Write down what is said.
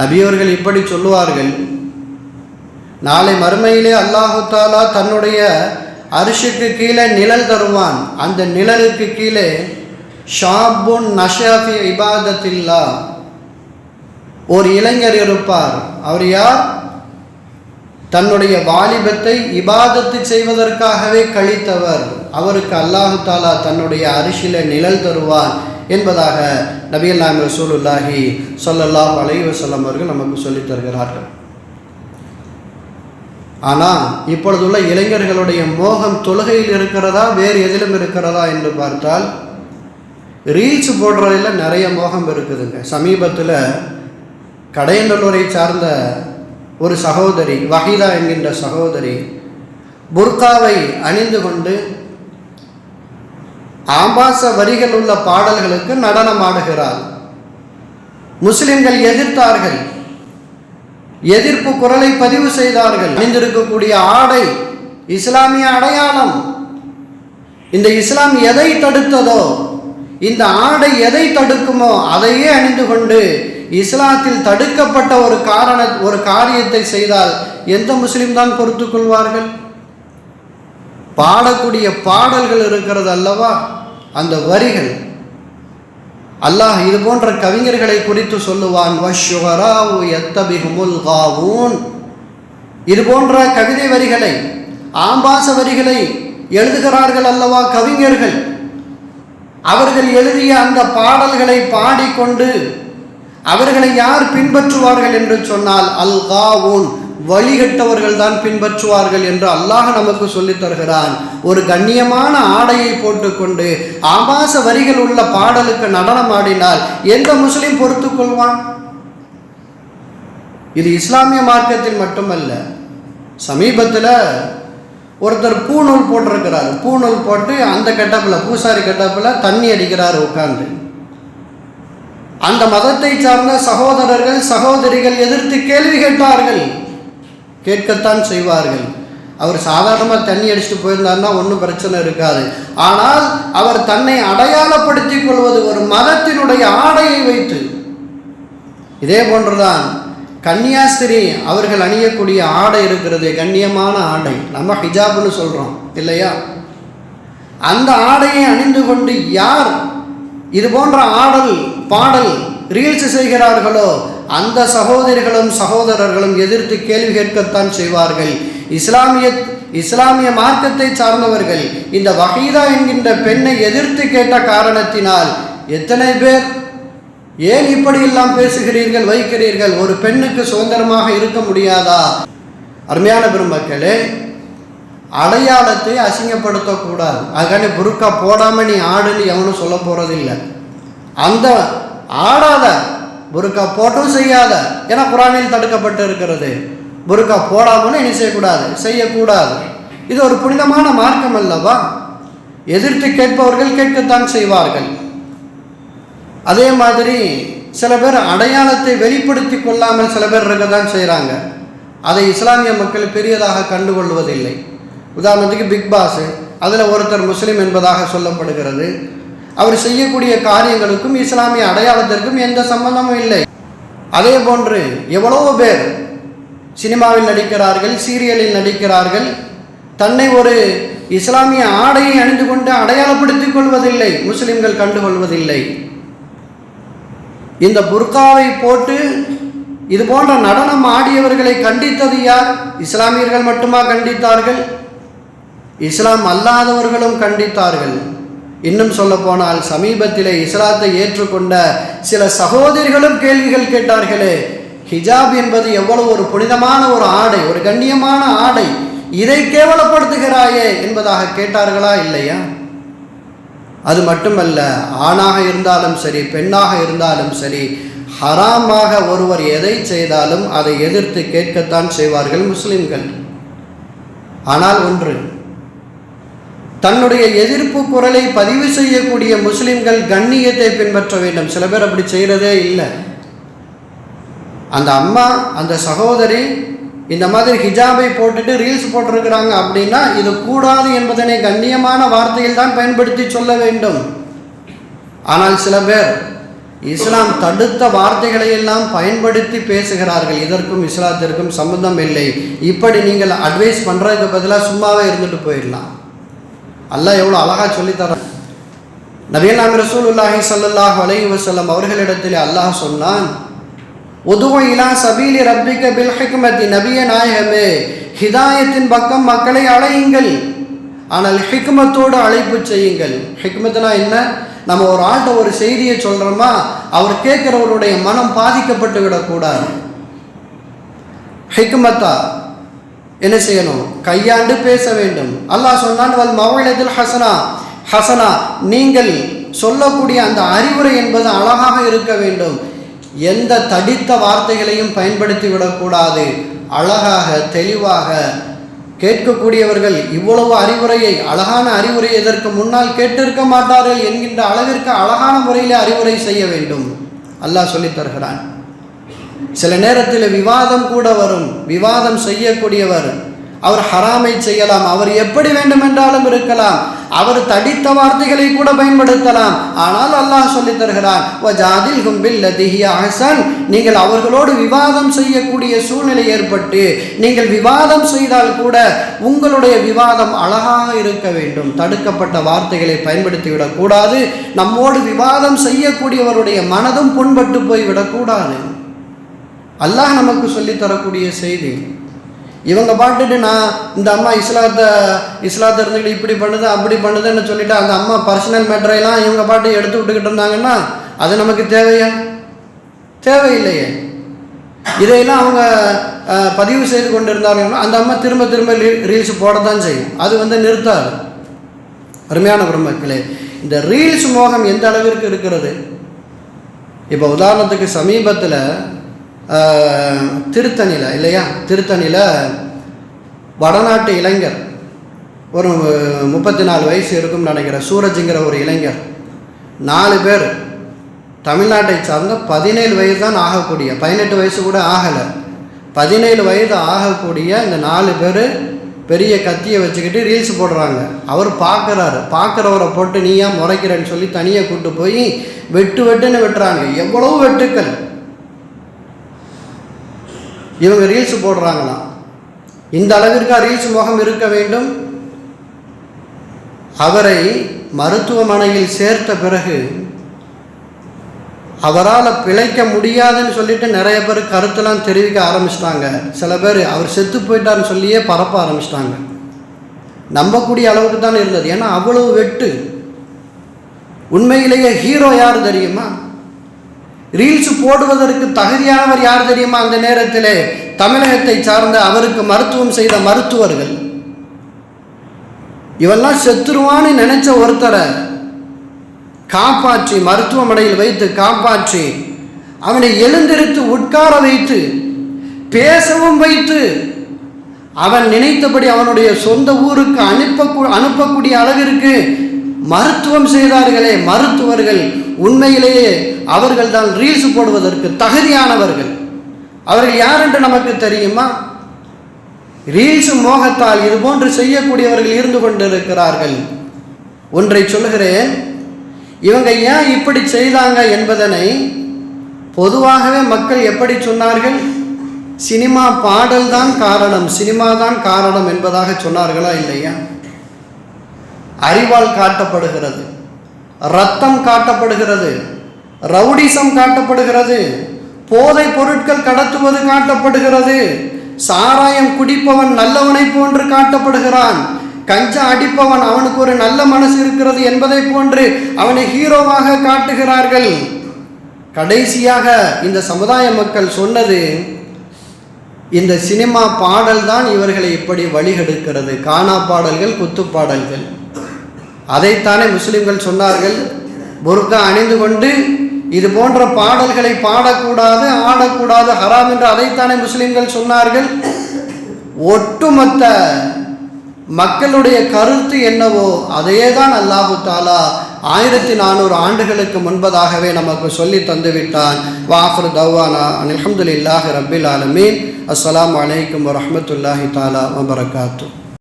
நபியவர்கள் இப்படி சொல்லுவார்கள், நாளை மறுமையிலே அல்லாஹு தாலா தன்னுடைய அரிஷுக்கு கீழே நிழல் தருவான். அந்த நிழலுக்கு கீழே ஷாபுன் நஷாஃபி இபாதத்தில்லா, ஒரு இளைஞர் இருப்பார். அவர் யார்? தன்னுடைய வாலிபத்தை இபாதத்து செய்வதற்காகவே கழித்தவர். அவருக்கு அல்லாஹு தாலா தன்னுடைய அரிசில நிழல் தருவான் என்பதாக நபிகள் நாயகம் ரசூலுல்லாஹி ஸல்லல்லாஹு அலைஹி வஸல்லம் அவர்கள் நமக்கு சொல்லித் தருகிறார்கள். ஆனால் இப்பொழுதுள்ள இளைஞர்களுடைய மோகம் தொழுகையில் இருக்கிறதா வேறு எதிலும் இருக்கிறதா என்று பார்த்தால் ரீல்ஸ் போடுறதில் நிறைய மோகம் இருக்குதுங்க. சமீபத்தில் கடையநல்லூரை சார்ந்த ஒரு சகோதரி, வஹீதா என்கின்ற சகோதரி, புர்காவை அணிந்து கொண்டு ஆபாச வரிகள் உள்ள பாடல்களுக்கு நடனம் ஆடுகிறார். முஸ்லிம்கள் எதிர்த்தார்கள், எதிர்ப்பு குரலை பதிவு செய்தார்கள். அணிந்திருக்கக்கூடிய ஆடை இஸ்லாமிய அடையாளம். இந்த இஸ்லாம் எதை தடுத்ததோ, இந்த ஆடை எதை தடுக்குமோ அதையே அணிந்து கொண்டு இஸ்லாத்தில் தடுக்கப்பட்ட ஒரு காரியத்தை செய்தால் எந்த முஸ்லிம் தான் பொறுத்து கொள்வார்கள்? பாடக்கூடிய பாடல்கள் இருக்கிறது அல்லவா, அந்த வரிகள். அல்லாஹ் இது போன்ற கவிஞர்களை குறித்து சொல்லுவான், வஷ்ஷுகராவு யத்தபிஹுமுல் காவூன். இது போன்ற கவிதை வரிகளை, ஆபாச வரிகளை எழுதுகிறார்கள் அல்லவா கவிஞர்கள். அவர்கள் எழுதிய அந்த பாடல்களை பாடிக்கொண்டு அவர்களை யார் பின்பற்றுவார்கள் என்று சொன்னால் அல் காவூன், வழிகட்டவர்கள் தான் பின்பற்றுவார்கள் என்று அல்லாஹ் நமக்கு சொல்லித் தருகிறான். ஒரு கண்ணியமான ஆடையை போட்டுக்கொண்டு ஆபாச வரிகள் உள்ள பாடலுக்கு நடனம் ஆடினால் எந்த முஸ்லிம் பொறுத்து கொள்வான்? இது இஸ்லாமிய மார்க்கத்தில் மட்டுமல்ல. சமீபத்தில் ஒருத்தர் பூநூல் போட்டிருக்கிறார். பூநூல் போட்டு அந்த கெட்டப்பில், பூசாரி கெட்டப்பில் தண்ணி அடிக்கிறார் உட்கார்ந்து. அந்த மதத்தை சார்ந்த சகோதரர்கள் சகோதரிகள் எதிர்த்து கேள்வி கேட்டார்கள். கேட்கத்தான் செய்வார்கள். அவர் சாதாரணமாக தண்ணி அடிச்சுட்டு போயிருந்தாருன்னா ஒன்றும் பிரச்சனை இருக்காது. ஆனால் அவர் தன்னை அடையாளப்படுத்திக் கொள்வது ஒரு மதத்தினுடைய ஆடையை வைத்து. இதே போன்றுதான் கன்னியாஸ்திரி அவர்கள் அணியக்கூடிய ஆடை இருக்கிறது, கண்ணியமான ஆடை. நம்ம ஹிஜாப்னு சொல்கிறோம் இல்லையா? அந்த ஆடையை அணிந்து கொண்டு யார் இது போன்ற ஆடல் பாடல் ரீல்ஸ் செய்கிறார்களோ அந்த சகோதரிகளும் சகோதரர்களும் எதிர்த்து கேள்வி கேட்கத்தான் செய்வார்கள். இஸ்லாமிய மார்க்கத்தை சார்ந்தவர்கள் இந்த வஹீதா என்கின்ற பெண்ணை எதிர்த்து கேட்ட காரணத்தினால் எத்தனை பேர் ஏன் இப்படியெல்லாம் பேசுகிறீர்கள், வைக்கிறீர்கள்? ஒரு பெண்ணுக்கு சுதந்திரமாக இருக்க முடியாதா? அருமையான பெருமக்களே, அடையாளத்தை அசிங்கப்படுத்தக்கூடாது. அதுக்காண்டி புர்கா போடாமல் நீ ஆடுன்னு எவனும் சொல்ல போகிறதில்லை. அந்த ஆடாத, புர்கா போட்டும் செய்யாத, ஏன்னா குர்ஆனில் தடுக்கப்பட்டு இருக்கிறது. புர்கா போடாமலும் என்ன செய்யக்கூடாது. இது ஒரு புனிதமான மார்க்கம் அல்லவா? எதிர்த்து கேட்பவர்கள் கேட்கத்தான் செய்வார்கள். அதே மாதிரி சில பேர் அடையாளத்தை வெளிப்படுத்தி கொள்ளாமல் சில பேர் இருக்கத்தான் செய்கிறாங்க. அதை இஸ்லாமிய மக்கள் பெரியதாக கண்டுகொள்வதில்லை. உதாரணத்துக்கு பிக் பாஸ், அதில் ஒருத்தர் முஸ்லீம் என்பதாக சொல்லப்படுகிறது. அவர் செய்யக்கூடிய காரியங்களுக்கும் இஸ்லாமிய அடையாளத்திற்கும் எந்த சம்பந்தமும் இல்லை. அதே போன்று எவ்வளவோ பேர் சினிமாவில் நடிக்கிறார்கள், சீரியலில் நடிக்கிறார்கள். தன்னை ஒரு இஸ்லாமிய ஆடையை அணிந்து கொண்டு அடையாளப்படுத்திக் கொள்வதில்லை, முஸ்லிம்கள் கண்டுகொள்வதில்லை. இந்த புர்காவை போட்டு இது போன்ற நடனம் ஆடியவர்களை கண்டித்தது யார்? இஸ்லாமியர்கள் மட்டுமா கண்டித்தார்கள்? இஸ்லாம் அல்லாதவர்களும் கண்டித்தார்கள். இன்னும் சொல்ல போனால் சமீபத்திலே இஸ்லாத்தை ஏற்றுக்கொண்ட சில சகோதரிகளும் கேள்விகள் கேட்டார்களே, ஹிஜாப் என்பது எவ்வளவு ஒரு புனிதமான ஒரு ஆடை, ஒரு கண்ணியமான ஆடை, இதை கேவலப்படுத்துகிறாயே என்பதாக கேட்டார்களா இல்லையா? அது மட்டுமல்ல, ஆணாக இருந்தாலும் சரி பெண்ணாக இருந்தாலும் சரி, ஹராமாக ஒருவர் எதை செய்தாலும் அதை எதிர்த்து கேட்கத்தான் செய்வார்கள் முஸ்லிம்கள். ஆனால் ஒன்று, தன்னுடைய எதிர்ப்பு குரலை பதிவு செய்யக்கூடிய முஸ்லிம்கள் கண்ணியத்தை பின்பற்ற வேண்டும். சில பேர் அப்படி செய்கிறதே இல்லை. அந்த அம்மா, அந்த சகோதரி இந்த மாதிரி ஹிஜாபை போட்டுட்டு ரீல்ஸ் போட்டிருக்கிறாங்க அப்படின்னா இது கூடாது என்பதனை கண்ணியமான வார்த்தையில் தான் பயன்படுத்தி சொல்ல வேண்டும். ஆனால் சில பேர் இஸ்லாம் தடுத்த வார்த்தைகளை எல்லாம் பயன்படுத்தி பேசுகிறார்கள். இதற்கும் இஸ்லாத்திற்கும் சம்பந்தம் இல்லை. இப்படி நீங்கள் அட்வைஸ் பண்ணுறதுக்கு பதிலாக சும்மாவே இருந்துட்டு போயிடலாம். அல்லாஹ் எவ்வளோ அழகாக சொல்லித்தர. நபியல்லாஹி ரசூலுல்லாஹி ஸல்லல்லாஹு அலைஹி வஸல்லம் அவர்களிடத்தில் அல்லாஹ் சொன்னான், உதுஉ இலா சபீலி ரப்பிக பில் ஹிக்மதி, நபிய நாயகமே ஹிதாயத்தின் பக்கம் மக்களை அழையுங்கள், ஆனால் ஹிக்மத்தோடு அழைப்பு செய்யுங்கள். ஹிக்மத்துனா என்ன? நம்ம ஒரு ஆள்கிட்ட ஒரு செய்தியை சொல்கிறோமா, அவர் கேட்குறவருடைய மனம் பாதிக்கப்பட்டு விடக்கூடாது. ஹிக்மத்தா என்ன செய்யணும்? கையாண்டு பேச வேண்டும். அல்லாஹ் சொன்னான், வல் மவ்இலத்துல் ஹஸனா, ஹசனா, நீங்கள் சொல்லக்கூடிய அந்த அறிவுரை என்பது அழகாக இருக்க வேண்டும். எந்த தடித்த வார்த்தைகளையும் பயன்படுத்தி விடக்கூடாது. அழகாக தெளிவாக கேட்கக்கூடியவர்கள் இவ்வளவு அறிவுரையை, அழகான அறிவுரையை இதற்கு முன்னால் கேட்டிருக்க மாட்டார்கள் என்கின்ற அளவிற்கு அழகான முறையில் அறிவுரை செய்ய வேண்டும். அல்லாஹ் சொல்லித் தருகிறான். சில நேரத்தில் விவாதம் கூட வரும். விவாதம் செய்யக்கூடியவர் அவர் ஹராமை செய்யலாம், அவர் எப்படி வேண்டுமென்றாலும் இருக்கலாம், அவர் தடித்த வார்த்தைகளை கூட பயன்படுத்தலாம். ஆனால் அல்லாஹ் சொல்லித் தருகிறான், வஜாதில்ஹும் பில்லதி ஹிய அஹ்ஸன், நீங்கள் அவர்களோடு விவாதம் செய்யக்கூடிய சூழ்நிலை ஏற்பட்டு நீங்கள் விவாதம் செய்தால் கூட உங்களுடைய விவாதம் அழகாக இருக்க வேண்டும். தடுக்கப்பட்ட வார்த்தைகளை பயன்படுத்திவிடக் கூடாது. நம்மோடு விவாதம் செய்யக்கூடியவருடைய மனதும் புண்பட்டு போய்விடக்கூடாது. அல்லாஹ் நமக்கு சொல்லித்தரக்கூடிய செய்தி. இவங்க பாட்டுட்டு நான் இந்த அம்மா இஸ்லாத்தை இருந்துக்கிட்டு இப்படி பண்ணுது அப்படி பண்ணுதுன்னு சொல்லிட்டு அந்த அம்மா பர்சனல் மேட்டரையெல்லாம் இவங்க பாட்டு எடுத்து விட்டுக்கிட்டு இருந்தாங்கன்னா அது நமக்கு தேவையா? தேவையில்லையே. இதையெல்லாம் அவங்க பதிவு செய்து கொண்டு இருந்தாங்கன்னா அந்த அம்மா திரும்ப திரும்ப ரீல்ஸ் போட தான் செய்யும். அது நிறுத்தாது. அருமையான பெருமக்களே, இந்த ரீல்ஸ் மோகம் எந்த அளவிற்கு இருக்கிறது? இப்போ உதாரணத்துக்கு சமீபத்தில் திருத்தணியில் இல்லையா, திருத்தணியில் வடநாட்டு இளைஞர் ஒரு 34 வயசு இருக்கும்னு நினைக்கிறேன், சூரஜுங்கிற ஒரு இளைஞர், 4 பேர் தமிழ்நாட்டை சார்ந்த 17 வயது தான் ஆகக்கூடிய, 18 வயசு கூட ஆகலை, 17 வயது ஆகக்கூடிய இந்த 4 பேர் பெரிய கத்தியை வச்சுக்கிட்டு ரீல்ஸ் போடுறாங்க. அவர் பார்க்குறவரை போட்டு நீ ஏன் முறைக்கிறேன்னு சொல்லி தனியாக கூப்பிட்டு போய் வெட்டுன்னு வெட்டுறாங்க. எவ்வளவு வெட்டுக்கள் இவங்க ரீல்ஸ் போடுறாங்களாம். இந்த அளவிற்கு ரீல்ஸ் முகம் இருக்க வேண்டும். அவரை மருத்துவமனையில் சேர்த்த பிறகு அவரால் பிழைக்க முடியாதுன்னு சொல்லிட்டு நிறைய பேர் கருத்தெல்லாம் தெரிவிக்க ஆரம்பிச்சிட்டாங்க. சில பேர் அவர் செத்து போயிட்டார்னு சொல்லியே பரப்ப ஆரம்பிச்சிட்டாங்க. நம்பக்கூடிய அளவுக்கு தான் இருந்தது. ஏன்னா அவ்வளவு வெட்டு. உண்மையிலேயே ஹீரோ யார் தெரியுமா? ரீல்ஸ் போடுவதற்கு தகுதியானவர் யார் தெரியுமா? அந்த நேரத்திலே தமிழகத்தை சார்ந்த அவருக்கு மருத்துவம் செய்த மருத்துவர்கள். இவெல்லாம் செத்துருவான்னு நினைச்ச ஒருத்தரை காப்பாற்றி மருத்துவமனையில் வைத்து காப்பாற்றி அவனை எழுந்திருத்து உட்கார வைத்து பேசவும் வைத்து அவன் நினைத்தபடி அவனுடைய சொந்த ஊருக்கு அனுப்பக்கூடிய அளவிற்கு மருத்துவம் செய்தார்களே மருத்துவர்கள். உண்மையிலேயே அவர்கள் தான் ரீல்ஸ் போடுவதற்கு தகுதியானவர்கள். அவர்கள் யார் என்று நமக்கு தெரியுமா? ரீல்ஸ் மோகத்தால் இது போன்று செய்யக்கூடியவர்கள் இருந்து கொண்டிருக்கிறார்கள். ஒன்றை சொல்கிறேன், இவங்க ஏன் இப்படி செய்தாங்க என்பதனை பொதுவாகவே மக்கள் எப்படி சொன்னார்கள்? சினிமா பாடல் தான் காரணம், சினிமா தான் காரணம் என்பதாக சொன்னார்களா இல்லையா? அறிவால் காட்டப்படுகிறது, ரத்தம் காட்டப்படுகிறது, ரவுடிசம் காட்டப்படுகிறது, போதை பொருட்கள் கடத்துவது காட்டப்படுகிறது, சாராயம் குடிப்பவன் நல்லவனை போன்று காட்டப்படுகிறான், கஞ்சா அடிப்பவன் அவனுக்கு ஒரு நல்ல மனசு இருக்கிறது என்பதை போன்று அவனை ஹீரோவாக காட்டுகிறார்கள். கடைசியாக இந்த சமுதாய மக்கள் சொன்னது, இந்த சினிமா பாடல் தான் இவர்களை இப்படி வழிகெடுக்கிறது, காணா பாடல்கள், குத்துப்பாடல்கள். அதைத்தானே முஸ்லிம்கள் சொன்னார்கள். புர்கா அணிந்து கொண்டு இது போன்ற பாடல்களை பாடக்கூடாது, ஆடக்கூடாது, ஹராம் என்று அதைத்தானே முஸ்லிம்கள் சொன்னார்கள். ஒட்டுமொத்த மக்களுடைய கருத்து என்னவோ அதையே தான் அல்லாஹு தாலா 1400 ஆண்டுகளுக்கு முன்பதாகவே நமக்கு சொல்லி தந்துவிட்டான். வாஃபிரு தவ்வானா அல்ஹம்துலில்லாஹி ரப்பில் ஆலமீன். அஸ்ஸலாமு அலைக்கும் வரஹ்மத்துல்லாஹி தஆலா வபரகாத்துஹு.